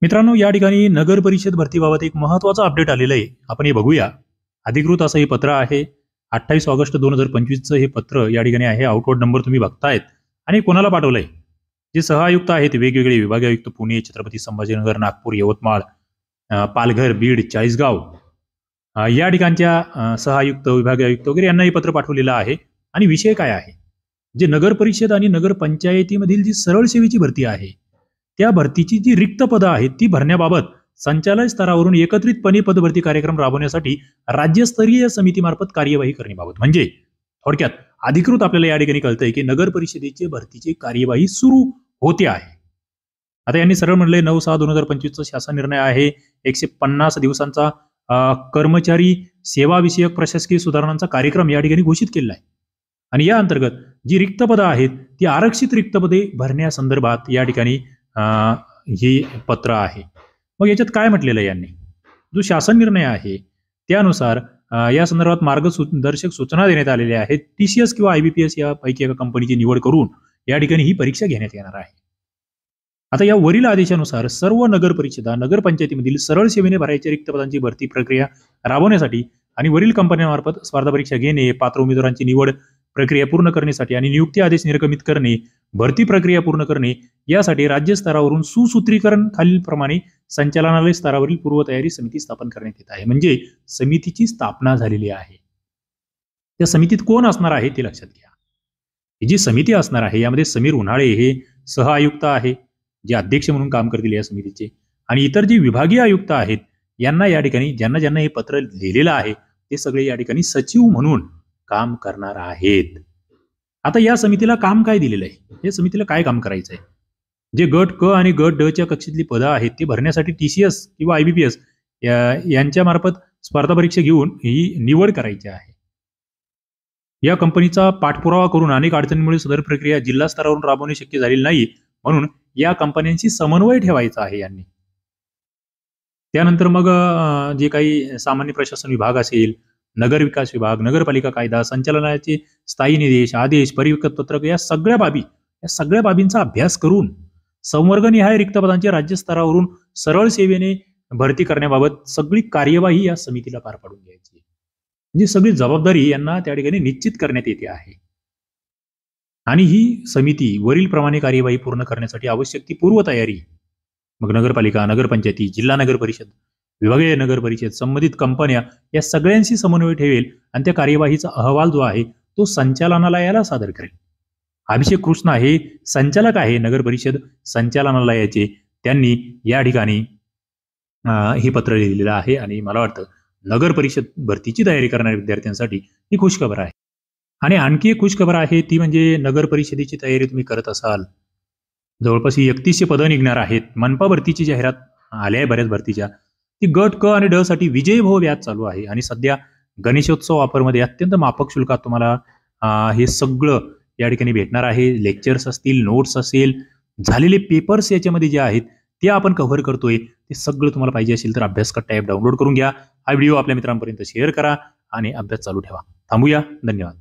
मित्रांनो, या ठिकाणी नगर परिषद भरतीबाबत एक महत्त्वाचं अपडेट आलेलं आहे. आपण हे बघूया. अधिकृत असं हे पत्र आहे. 28 ऑगस्ट 2025चं हे पत्र या ठिकाणी आहे. आउटवर्ड नंबर तुम्ही बघतायत आणि कोणाला पाठवलंय? जे सहआयुक्त आहेत, वेगवेगळे विभागीय आयुक्त पुणे, छत्रपती संभाजीनगर, नागपूर, यवतमाळ, पालघर, बीड, चाळीसगाव या ठिकाणच्या सहआयुक्त, विभागीय आयुक्त वगैरे यांना हे पत्र पाठवलेलं आहे. आणि विषय काय आहे? जे नगर परिषद आणि नगर पंचायतीमधील जी सरळ सेवेची भरती आहे, त्या भरतीची जी रिक्त पदं आहेत ती भरण्याबाबत संचालक स्तरावरून एकत्रितपणे पदभरती कार्यक्रम राबवण्यासाठी राज्यस्तरीय समितीमार्फत कार्यवाही करण्याबाबत, म्हणजे थोडक्यात अधिकृत आपल्याला या ठिकाणी कळतंय की नगर परिषदेची भरतीची कार्यवाही सुरू होते आहे. आता यांनी सरळ म्हणलंय 9/6/2025 चा शासन निर्णय आहे. 150 दिवसांचा कर्मचारी सेवा विषयक प्रशासकीय सुधारणांचा कार्यक्रम या ठिकाणी घोषित केलेला आहे. आणि या अंतर्गत जी रिक्त पदं आहेत ती आरक्षित रिक्त पदे भरण्यासंदर्भात या ठिकाणी ही पत्र आहे. मग याच्यात काय म्हटलेलं आहे यांनी? जो शासन निर्णय आहे त्यानुसार या संदर्भात मार्गदर्शक सूचना देण्यात आलेल्या आहेत. TCS किंवा IBPS यापैकी एका कंपनीची निवड करून या ठिकाणी ही परीक्षा घेण्यात येणार आहे. आता या वरील आदेशानुसार सर्व नगर परिषदा, नगरपंचायतीमधील सरळ सेवेने भरायच्या रिक्त पदांची भरती प्रक्रिया राबवण्यासाठी आणि वरील कंपन्यांमार्फत स्पर्धा परीक्षा घेणे, पात्र उमेदवारांची निवड प्रक्रिया पूर्ण करण्यासाठी आणि नियुक्ती आदेश निर्गमित करणे, भरती प्रक्रिया पूर्ण करणे यासाठी राज्य स्तरावरून सुसूत्रीकरण खालीलप्रमाणे संचालनालय स्तरावरील पूर्वतयारी समिती स्थापन करण्यात येत आहे. म्हणजे समितीची स्थापना झालेली आहे. त्या समितीत कोण असणार आहे ते लक्षात घ्या. ही जी समिती असणार आहे यामध्ये समीर उन्हाळे हे सहआयुक्त आहे, जे अध्यक्ष म्हणून काम करतील या समितीचे, आणि इतर जे विभागीय आयुक्त आहेत यांना या ठिकाणी ज्यांना ज्यांना हे पत्र लिहिलेलं आहे ते सगळे या ठिकाणी सचिव म्हणून काम करणार आहेत. आता या समितीला काम काय दिलेलं आहे? या समितीला काय काम करायचं आहे? जे गट क आणि गट ड च्या कक्षेतली पदं आहेत ती भरण्यासाठी TCS किंवा IBPS यांच्या मार्फत स्पर्धा परीक्षा घेऊन ही निवड करायची आहे. या कंपनीचा पाठपुरावा करून अनेक अडचणींमुळे सदर प्रक्रिया जिल्हा स्तरावरून राबवणे शक्य झालेली नाही, म्हणून या कंपन्यांशी समन्वय ठेवायचा आहे यांनी. त्यानंतर मग जे काही सामान्य प्रशासन विभाग असेल, नगर विकास विभाग, नगरपालिका कायदा, संचालनाचे स्थायी निर्देश, आदेश, परिपत्रक पत्रक या सगळ्या बाबींचा अभ्यास करून संवर्गनिहाय रिक्त पदांची राज्य स्तरावरून सरळ सेवेने भरती करण्याबाबत सगळी कार्यवाही या समितीला पार पाडून घ्यायची. म्हणजे सगळी जबाबदारी यांना त्या ठिकाणी निश्चित करण्यात येते आहे. आणि ही समिती वरील प्रमाणे कार्यवाही पूर्ण करण्यासाठी आवश्यक ती पूर्वतयारी, मग नगरपालिका, नगरपंचायती, जिल्हा नगर परिषद, विभागीय नगर परिषद, संबंधित कंपन्या या सगळ्यांशी समन्वय ठेवेल आणि त्या कार्यवाहीचा अहवाल जो आहे तो संचालनालयाला सादर करेल. अभिषेक कृष्णा हे संचालक आहे नगर परिषद संचालनालयाचे. त्यांनी या ठिकाणी हे पत्र लिहिलेलं आहे आणि मला वाटतं नगर परिषद भरतीची तयारी करणाऱ्या विद्यार्थ्यांसाठी ही खुशखबर आहे. आणि आणखी एक खुशखबर आहे ती म्हणजे नगर परिषदेची तयारी तुम्ही करत असाल, जवळपास 3100 पदं निघणार आहेत. मनपा भरतीची जाहिरात आल्या आहे बऱ्याच भरतीच्या. ती गट क आणि ड साठी विजयभाव व्याज चालू आहे आणि सध्या गणेशोत्सव ऑफरमध्ये अत्यंत माफक शुल्कात तुम्हाला हे सगळं या ठिकाणी भेटणार आहे. लेक्चर्स असतील, नोट्स असेल, झालेले पेपर्स याच्यामध्ये जे आहेत ते आपण कव्हर करतोय. ते सगळं तुम्हाला पाहिजे असेल तर अभ्यास कट्टा ॲप डाउनलोड करून घ्या. हा व्हिडिओ आपल्या मित्रांपर्यंत शेअर करा आणि अभ्यास चालू ठेवा. थांबूया. धन्यवाद.